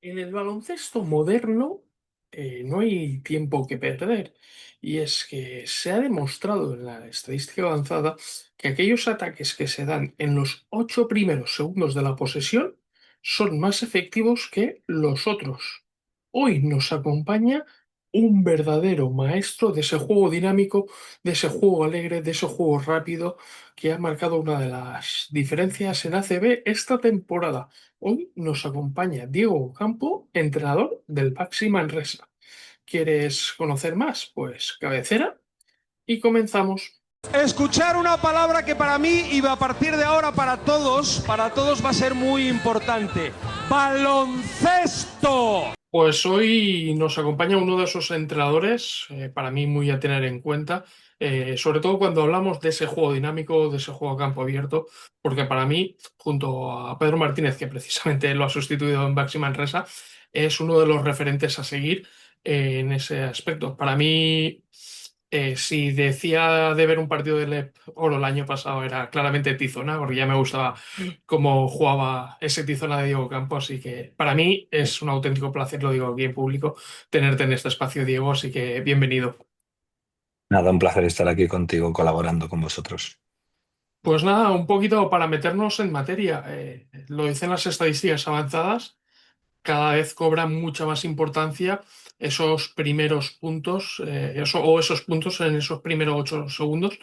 En el baloncesto moderno no hay tiempo que perder y es que se ha demostrado en la estadística avanzada que aquellos ataques que se dan en los 8 primeros segundos de la posesión son más efectivos que los otros. Hoy nos acompaña un verdadero maestro de ese juego dinámico, de ese juego alegre, de ese juego rápido que ha marcado una de las diferencias en ACB esta temporada. Hoy nos acompaña Diego Campo, entrenador del Baxi Manresa. ¿Quieres conocer más? Pues cabecera y comenzamos. Escuchar una palabra que para mí y a partir de ahora para todos va a ser muy importante. Baloncesto. Pues hoy nos acompaña uno de esos entrenadores, para mí muy a tener en cuenta, sobre todo cuando hablamos de ese juego dinámico, de ese juego a campo abierto, porque para mí, junto a Pedro Martínez, que precisamente lo ha sustituido en Baxi Manresa, es uno de los referentes a seguir en ese aspecto. Para mí, si decía de ver un partido del Oro el año pasado, era claramente Tizona, porque ya me gustaba cómo jugaba ese Tizona de Diego Campos, así que para mí es un auténtico placer, lo digo aquí en público, tenerte en este espacio, Diego, así que bienvenido. Nada, un placer estar aquí contigo, colaborando con vosotros. Pues nada, un poquito para meternos en materia. Lo dicen las estadísticas avanzadas, cada vez cobran mucha más importancia esos primeros puntos, o esos puntos en esos primeros 8 segundos,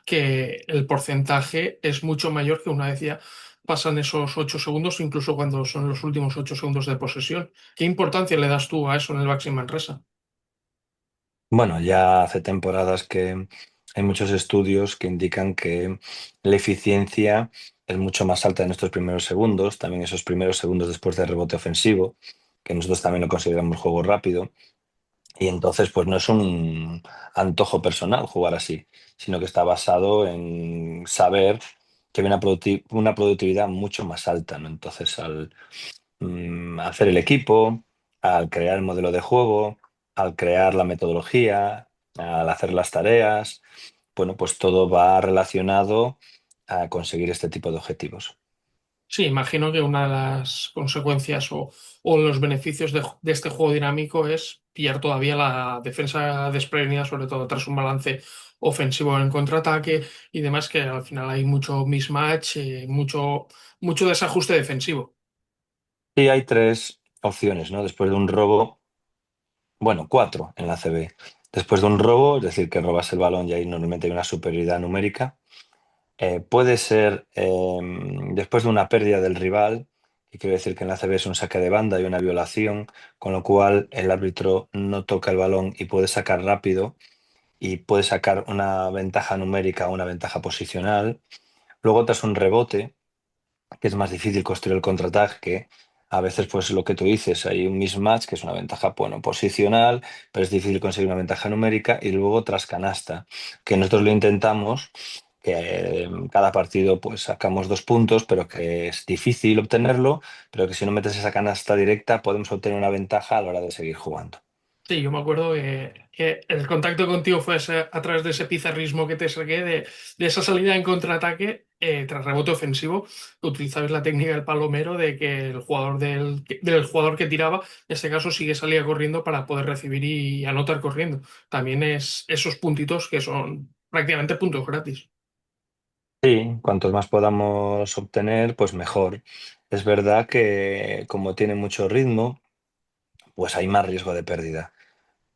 que el porcentaje es mucho mayor que una vez ya pasan esos 8 segundos, incluso cuando son los últimos 8 segundos de posesión. ¿Qué importancia le das tú a eso en el Baxi Manresa? Bueno, ya hace temporadas que hay muchos estudios que indican que la eficiencia es mucho más alta en estos primeros segundos, también esos primeros segundos después del rebote ofensivo, que nosotros también lo consideramos juego rápido. Y entonces, pues no es un antojo personal jugar así, sino que está basado en saber que hay una productividad mucho más alta, ¿no? Entonces, al hacer el equipo, al crear el modelo de juego, al crear la metodología, al hacer las tareas. Bueno, pues todo va relacionado a conseguir este tipo de objetivos. Sí, imagino que una de las consecuencias o los beneficios de este juego dinámico es pillar todavía la defensa desprevenida, sobre todo tras un balance ofensivo en contraataque y demás, que al final hay mucho mismatch, mucho desajuste defensivo. Y hay tres opciones, ¿no? Después de un robo, bueno, cuatro en la CB. Después de un robo, es decir, que robas el balón y ahí normalmente hay una superioridad numérica. Puede ser después de una pérdida del rival, que quiere decir que en la CB es un saque de banda y una violación, con lo cual el árbitro no toca el balón y puede sacar rápido y puede sacar una ventaja numérica o una ventaja posicional. Luego tras un rebote, que es más difícil construir el contraataque. A veces, pues lo que tú dices, hay un mismatch, que es una ventaja, bueno, posicional, pero es difícil conseguir una ventaja numérica. Y luego tras canasta, que nosotros lo intentamos, que cada partido pues sacamos 2 puntos, pero que es difícil obtenerlo, pero que si no metes esa canasta directa podemos obtener una ventaja a la hora de seguir jugando. Sí, yo me acuerdo que el contacto contigo fue a través de ese pizarrismo que te saqué, de esa salida en contraataque tras rebote ofensivo, que utilizabas la técnica del palomero de que el jugador del jugador que tiraba, en este caso sí que salía corriendo para poder recibir y anotar corriendo. También es esos puntitos que son prácticamente puntos gratis. Sí, cuantos más podamos obtener, pues mejor. Es verdad que como tiene mucho ritmo, pues hay más riesgo de pérdida.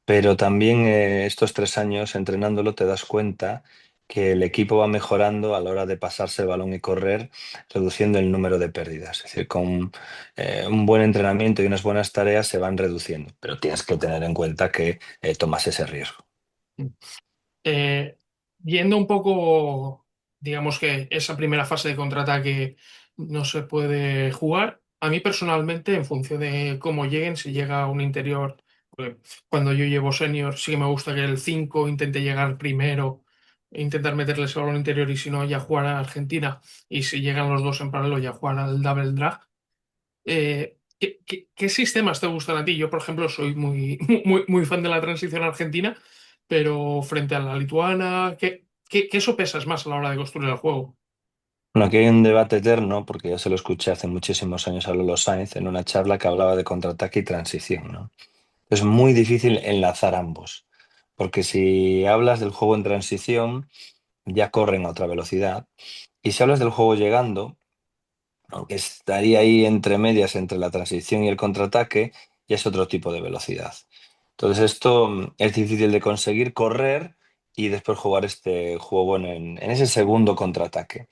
Pero también estos 3 años entrenándolo te das cuenta que el equipo va mejorando a la hora de pasarse el balón y correr, reduciendo el número de pérdidas. Es decir, con un buen entrenamiento y unas buenas tareas se van reduciendo, pero tienes que tener en cuenta que tomas ese riesgo. Eh, Yendo un poco, digamos que esa primera fase de contraataque no se puede jugar. A mí personalmente, en función de cómo lleguen, si llega un interior, porque cuando yo llevo senior, sí que me gusta que el 5 intente llegar primero, e intentar meterle ese balón interior y si no, ya jugar a Argentina. Y si llegan los dos en paralelo, ya jugar al double drag. ¿Qué sistemas te gustan a ti? Yo, por ejemplo, soy muy fan de la transición argentina, pero frente a la lituana, ¿qué sopesas más a la hora de construir el juego? Bueno, aquí hay un debate eterno, porque yo se lo escuché hace muchísimos años a Lolo Sainz en una charla que hablaba de contraataque y transición, ¿no? Es muy difícil enlazar ambos, porque si hablas del juego en transición, ya corren a otra velocidad, y si hablas del juego llegando, aunque estaría ahí entre medias entre la transición y el contraataque, ya es otro tipo de velocidad. Entonces esto es difícil de conseguir, correr y después jugar este juego en ese segundo contraataque.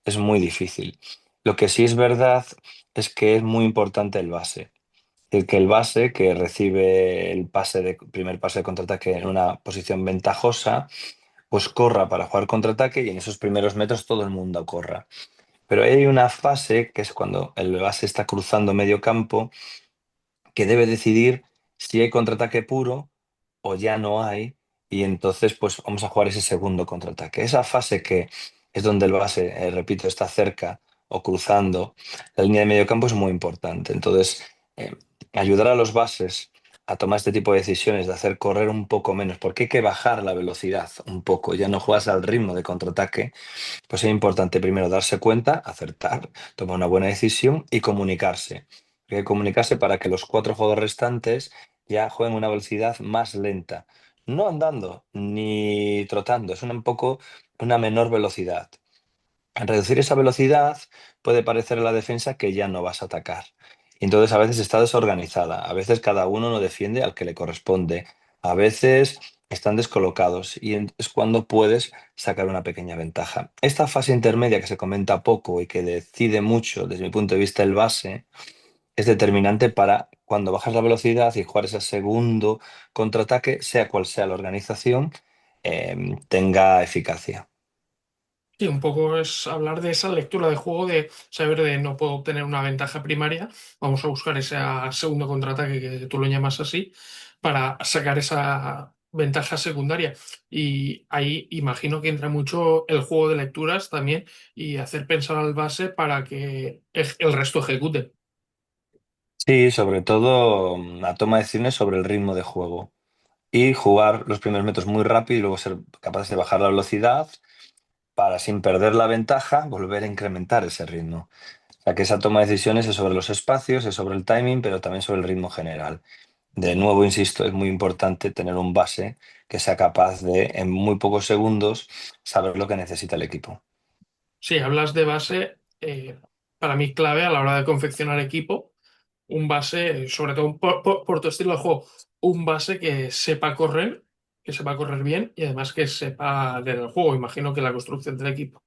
Es muy difícil. Lo que sí es verdad es que es muy importante el base. Es decir, que el base que recibe el primer pase de contraataque en una posición ventajosa, pues corra para jugar contraataque y en esos primeros metros todo el mundo corra. Pero hay una fase que es cuando el base está cruzando medio campo que debe decidir si hay contraataque puro o ya no hay, y entonces pues vamos a jugar ese segundo contraataque. Esa fase que es donde el base, repito, está cerca o cruzando la línea de medio campo es muy importante. Entonces, eh, ayudar a los bases a tomar este tipo de decisiones, de hacer correr un poco menos, porque hay que bajar la velocidad un poco, ya no juegas al ritmo de contraataque, pues es importante primero darse cuenta, acertar, tomar una buena decisión y comunicarse. Hay que comunicarse para que los cuatro jugadores restantes ya jueguen a una velocidad más lenta. No andando ni trotando, es un poco una menor velocidad. Al reducir esa velocidad puede parecer a la defensa que ya no vas a atacar. Y entonces a veces está desorganizada, a veces cada uno no defiende al que le corresponde, a veces están descolocados y es cuando puedes sacar una pequeña ventaja. Esta fase intermedia que se comenta poco y que decide mucho desde mi punto de vista el base es determinante para cuando bajas la velocidad y jugar ese segundo contraataque, sea cual sea la organización, tenga eficacia. Sí, un poco es hablar de esa lectura de juego, de saber de no puedo obtener una ventaja primaria, vamos a buscar ese segundo contraataque que tú lo llamas así, para sacar esa ventaja secundaria. Y ahí imagino que entra mucho el juego de lecturas también y hacer pensar al base para que el resto ejecute. Sí, sobre todo la toma de decisiones sobre el ritmo de juego y jugar los primeros metros muy rápido y luego ser capaces de bajar la velocidad para, sin perder la ventaja, volver a incrementar ese ritmo. O sea que esa toma de decisiones es sobre los espacios, es sobre el timing, pero también sobre el ritmo general. De nuevo, insisto, es muy importante tener un base que sea capaz de, en muy pocos segundos, saber lo que necesita el equipo. Si hablas de base, para mí clave a la hora de confeccionar equipo, un base, sobre todo por tu estilo de juego, un base que sepa correr bien y además que sepa leer el juego. Imagino que la construcción del equipo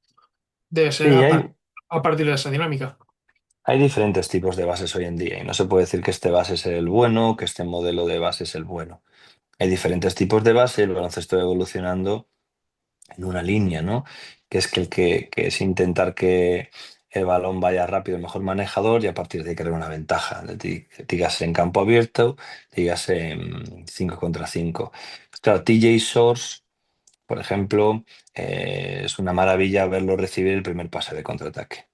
debe ser Sí, hay, a partir de esa dinámica. hay diferentes tipos de bases hoy en día y no se puede decir que este base es el bueno, que este modelo de base es el bueno. Hay diferentes tipos de base, el baloncesto va evolucionando en una línea, ¿no? Que es que es intentar que el balón vaya rápido, el mejor manejador y a partir de ahí crear una ventaja. Dígase en campo abierto, dígase en 5 contra 5. Pues claro, TJ Source, por ejemplo, es una maravilla verlo recibir el primer pase de contraataque.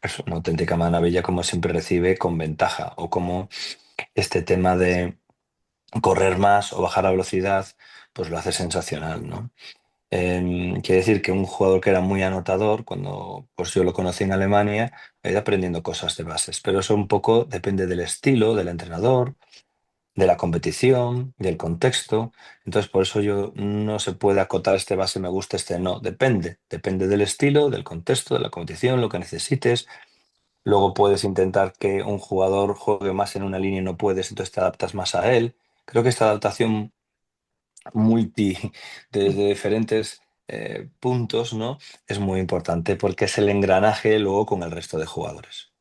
Es una auténtica maravilla como siempre recibe con ventaja o como este tema de correr más o bajar la velocidad, pues lo hace sensacional, ¿no? Quiere decir que un jugador que era muy anotador, cuando pues yo lo conocí en Alemania, ha ido aprendiendo cosas de bases, pero eso un poco depende del estilo, del entrenador, de la competición, del contexto. Entonces, por eso yo no se puede acotar este base me gusta, este no. Depende del estilo, del contexto, de la competición, lo que necesites. Luego puedes intentar que un jugador juegue más en una línea y no puedes, entonces te adaptas más a él. Creo que esta adaptación multi desde diferentes puntos, ¿no? Es muy importante porque es el engranaje luego con el resto de jugadores.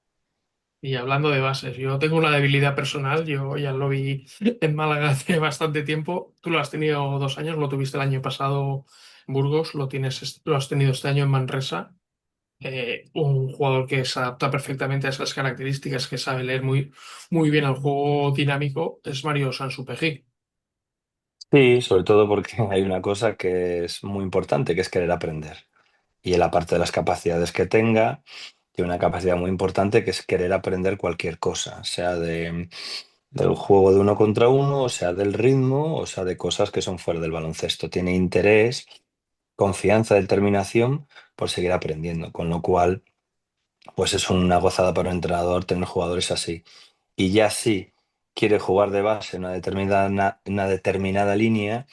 Y hablando de bases, yo tengo una debilidad personal, yo ya lo vi en Málaga hace bastante tiempo, tú lo has tenido 2 años, lo tuviste el año pasado en Burgos, lo has tenido este año en Manresa. Un jugador que se adapta perfectamente a esas características, que sabe leer muy bien el juego dinámico, es Mario Sansupegi. Sí, sobre todo porque hay una cosa que es muy importante, que es querer aprender. Y él, aparte de las capacidades que tenga, tiene una capacidad muy importante que es querer aprender cualquier cosa, sea del juego de uno contra uno, o sea del ritmo, o sea de cosas que son fuera del baloncesto. Tiene interés, confianza, determinación por seguir aprendiendo, con lo cual pues es una gozada para un entrenador tener jugadores así. Y ya si quiere jugar de base en una determinada línea,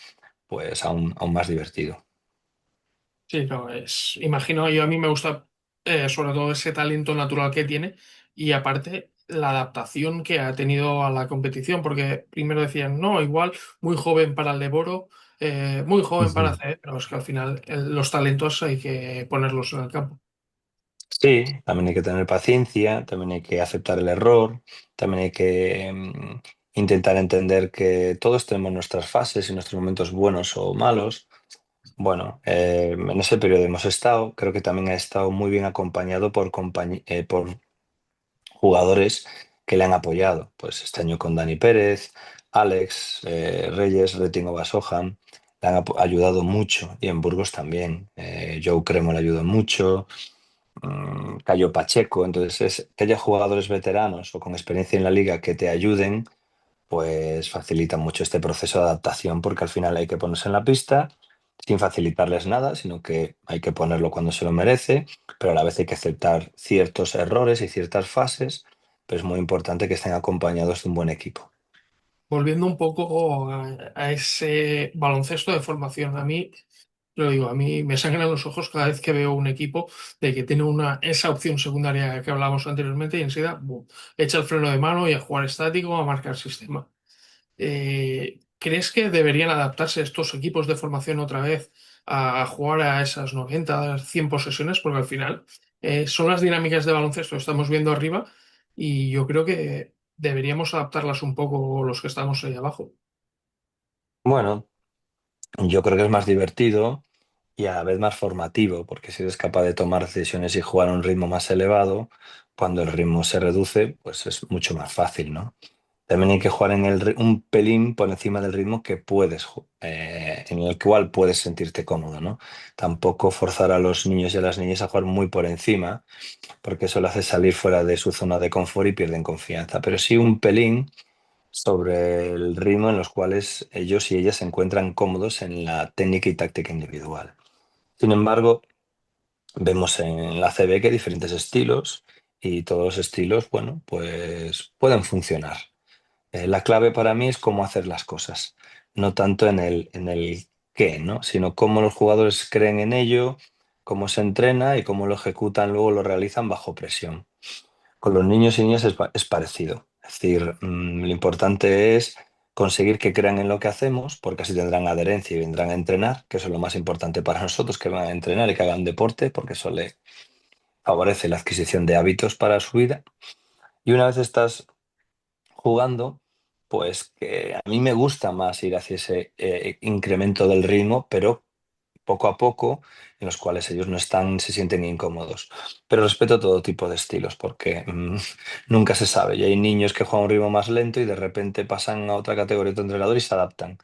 pues aún más divertido. Sí, no, imagino, yo a mí me gusta sobre todo ese talento natural que tiene y aparte la adaptación que ha tenido a la competición, porque primero decían, no, igual muy joven para el Leboro, muy joven para Ujú. hacer, pero es que al final los talentos hay que ponerlos en el campo. Sí, también hay que tener paciencia, también hay que aceptar el error, también hay que intentar entender que todos tenemos nuestras fases y nuestros momentos buenos o malos. Bueno, en ese periodo hemos estado, creo que también ha estado muy bien acompañado por jugadores que le han apoyado. Pues este año con Dani Pérez, Alex, Reyes, Retingo Soham, le han ayudado mucho. Y en Burgos también. Joe Cremo le ayudó mucho. Cayo Pacheco. Entonces, que haya jugadores veteranos o con experiencia en la liga que te ayuden, pues facilita mucho este proceso de adaptación porque al final hay que ponerse en la pista sin facilitarles nada, sino que hay que ponerlo cuando se lo merece, pero a la vez hay que aceptar ciertos errores y ciertas fases, pero es muy importante que estén acompañados de un buen equipo. Volviendo un poco a ese baloncesto de formación, a mí, lo digo, a mí me sangran los ojos cada vez que veo un equipo de que tiene esa opción secundaria que hablábamos anteriormente y enseguida ¡bum! Echa el freno de mano y a jugar estático, a marcar sistema. ¿Crees que deberían adaptarse estos equipos de formación otra vez a jugar a esas 90, 100 posesiones? Porque al final son las dinámicas de baloncesto que estamos viendo arriba y yo creo que deberíamos adaptarlas un poco los que estamos ahí abajo. Bueno, yo creo que es más divertido y a la vez más formativo, porque si eres capaz de tomar decisiones y jugar a un ritmo más elevado, cuando el ritmo se reduce, pues es mucho más fácil, ¿no? También hay que jugar en un pelín por encima del ritmo que en el cual puedes sentirte cómodo, ¿no? Tampoco forzar a los niños y a las niñas a jugar muy por encima, porque eso le hace salir fuera de su zona de confort y pierden confianza. Pero sí un pelín sobre el ritmo en los cuales ellos y ellas se encuentran cómodos en la técnica y táctica individual. Sin embargo, vemos en la CB que hay diferentes estilos y todos los estilos, bueno, pues pueden funcionar. La clave para mí es cómo hacer las cosas, no tanto en el qué, ¿no? Sino cómo los jugadores creen en ello, cómo se entrena y cómo lo ejecutan, luego lo realizan bajo presión. Con los niños y niñas es parecido. Es decir, lo importante es conseguir que crean en lo que hacemos, porque así tendrán adherencia y vendrán a entrenar, que eso es lo más importante para nosotros, que van a entrenar y que hagan deporte, porque eso le favorece la adquisición de hábitos para su vida. Y una vez estás jugando, pues que a mí me gusta más ir hacia ese incremento del ritmo, pero poco a poco, en los cuales ellos no se sienten incómodos. Pero respeto todo tipo de estilos, porque nunca se sabe. Y hay niños que juegan a un ritmo más lento y de repente pasan a otra categoría de entrenador y se adaptan.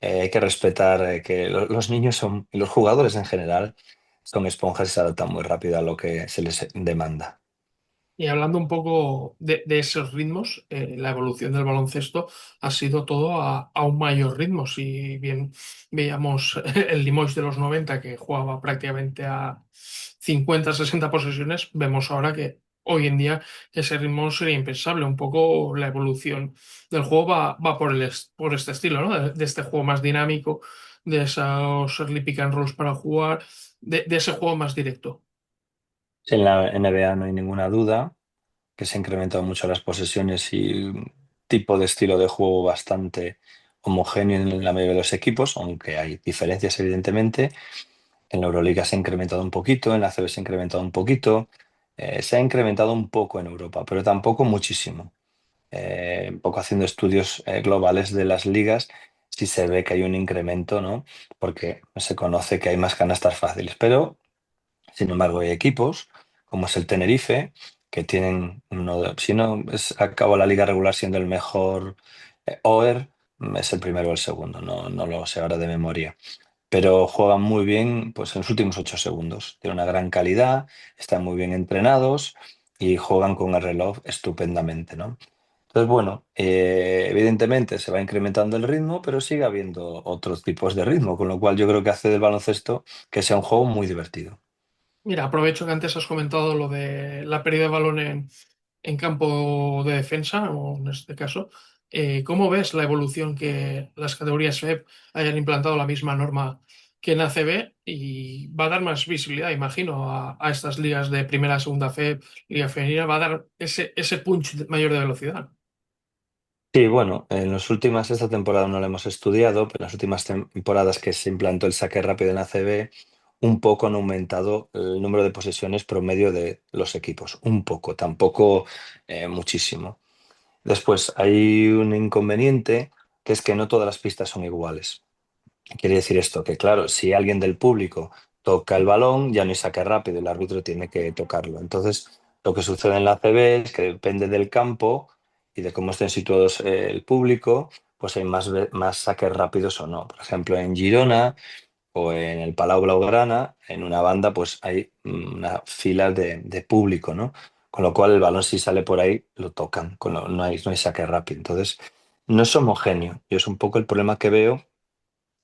Hay que respetar que los niños y los jugadores en general son esponjas y se adaptan muy rápido a lo que se les demanda. Y hablando un poco de esos ritmos, la evolución del baloncesto ha sido todo a un mayor ritmo. Si bien veíamos el Limoges de los 90 que jugaba prácticamente a 50, 60 posesiones, vemos ahora que hoy en día ese ritmo sería impensable. Un poco la evolución del juego va por este estilo, ¿no? De este juego más dinámico, de esos early pick and rolls para jugar, de ese juego más directo. En la NBA no hay ninguna duda que se han incrementado mucho las posesiones y un tipo de estilo de juego bastante homogéneo en la mayoría de los equipos, aunque hay diferencias evidentemente. En la Euroliga se ha incrementado un poquito, en la CB se ha incrementado un poquito, se ha incrementado un poco en Europa, pero tampoco muchísimo. Un poco haciendo estudios globales de las ligas, sí se ve que hay un incremento, ¿no? Porque se conoce que hay más canastas fáciles, pero sin embargo, hay equipos, como es el Tenerife, que tienen si no acabó la liga regular siendo el mejor OER, es el primero o el segundo, no lo sé ahora de memoria. Pero juegan muy bien pues, en los últimos 8 segundos. Tienen una gran calidad, están muy bien entrenados y juegan con el reloj estupendamente, ¿no? Entonces, bueno, evidentemente se va incrementando el ritmo, pero sigue habiendo otros tipos de ritmo, con lo cual yo creo que hace del baloncesto que sea un juego muy divertido. Mira, aprovecho que antes has comentado lo de la pérdida de balón en campo de defensa, o en este caso. ¿Cómo ves la evolución que las categorías FEP hayan implantado la misma norma que en ACB? Y va a dar más visibilidad, imagino, a estas ligas de primera, segunda FEP, Liga Femenina, va a dar ese punch mayor de velocidad. Sí, bueno, esta temporada no lo hemos estudiado, pero en las últimas temporadas que se implantó el saque rápido en ACB, un poco han aumentado el número de posesiones promedio de los equipos, un poco, tampoco muchísimo. Después hay un inconveniente, que es que no todas las pistas son iguales. Quiere decir esto, que claro, si alguien del público toca el balón, ya no hay saque rápido, el árbitro tiene que tocarlo. Entonces, lo que sucede en la ACB es que depende del campo y de cómo estén situados el público, pues hay más saques rápidos o no. Por ejemplo, en Girona o en el Palau Blaugrana, en una banda, pues hay una fila de público, ¿no? Con lo cual el balón si sale por ahí, lo tocan, no hay saque rápido. Entonces, no es homogéneo. Y es un poco el problema que veo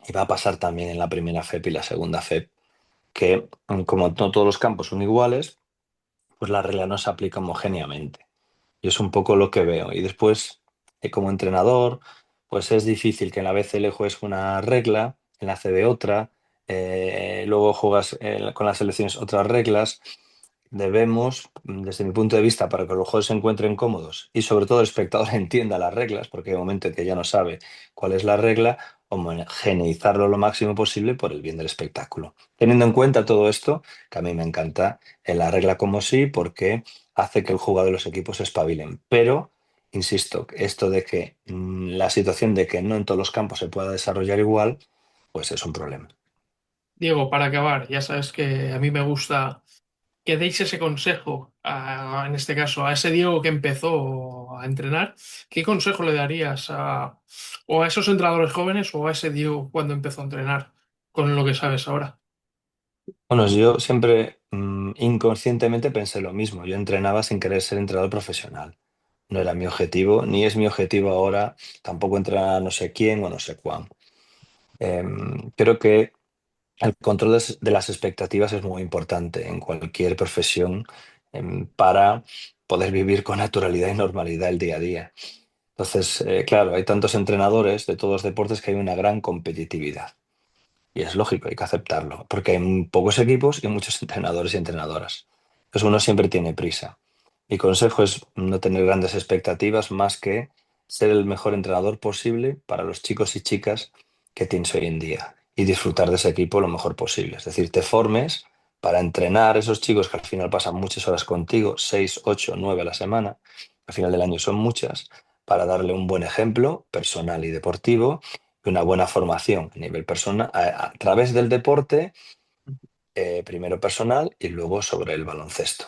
y va a pasar también en la primera FEP y la segunda FEP, que como no todos los campos son iguales, pues la regla no se aplica homogéneamente. Y es un poco lo que veo. Y después, como entrenador, pues es difícil que en la BCL juegues una regla, en la CB otra, luego juegas con las selecciones otras reglas. Debemos, desde mi punto de vista, para que los juegos se encuentren cómodos y sobre todo el espectador entienda las reglas, porque hay un momento en que ya no sabe cuál es la regla, homogeneizarlo lo máximo posible por el bien del espectáculo. Teniendo en cuenta todo esto, que a mí me encanta la regla como sí, porque hace que el jugador de los equipos se espabilen. Pero, insisto, esto de que la situación de que no en todos los campos se pueda desarrollar igual, pues es un problema. Diego, para acabar, ya sabes que a mí me gusta que deis ese consejo, en este caso, a ese Diego que empezó a entrenar. ¿Qué consejo le darías o a esos entrenadores jóvenes o a ese Diego cuando empezó a entrenar con lo que sabes ahora? Bueno, yo siempre inconscientemente pensé lo mismo. Yo entrenaba sin querer ser entrenador profesional. No era mi objetivo, ni es mi objetivo ahora, tampoco entrenar a no sé quién o no sé cuán. Creo que el control de las expectativas es muy importante en cualquier profesión para poder vivir con naturalidad y normalidad el día a día. Entonces, claro, hay tantos entrenadores de todos los deportes que hay una gran competitividad. Y es lógico, hay que aceptarlo, porque hay pocos equipos y muchos entrenadores y entrenadoras. Entonces uno siempre tiene prisa. Mi consejo es no tener grandes expectativas más que ser el mejor entrenador posible para los chicos y chicas que tienes hoy en día y disfrutar de ese equipo lo mejor posible. Es decir, te formes para entrenar a esos chicos que al final pasan muchas horas contigo, 6, 8, 9 a la semana, al final del año son muchas, para darle un buen ejemplo personal y deportivo y una buena formación a nivel personal a través del deporte, primero personal y luego sobre el baloncesto.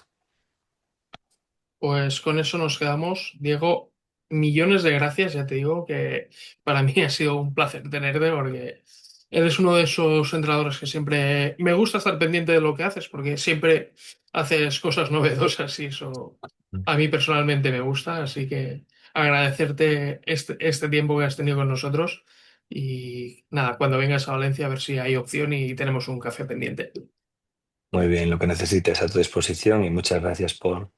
Pues con eso nos quedamos. Diego, millones de gracias. Ya te digo que para mí ha sido un placer tenerte porque eres uno de esos entrenadores que siempre me gusta estar pendiente de lo que haces porque siempre haces cosas novedosas y eso a mí personalmente me gusta. Así que agradecerte este tiempo que has tenido con nosotros y nada, cuando vengas a Valencia a ver si hay opción y tenemos un café pendiente. Muy bien, lo que necesites a tu disposición y muchas gracias por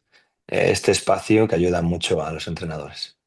este espacio que ayuda mucho a los entrenadores.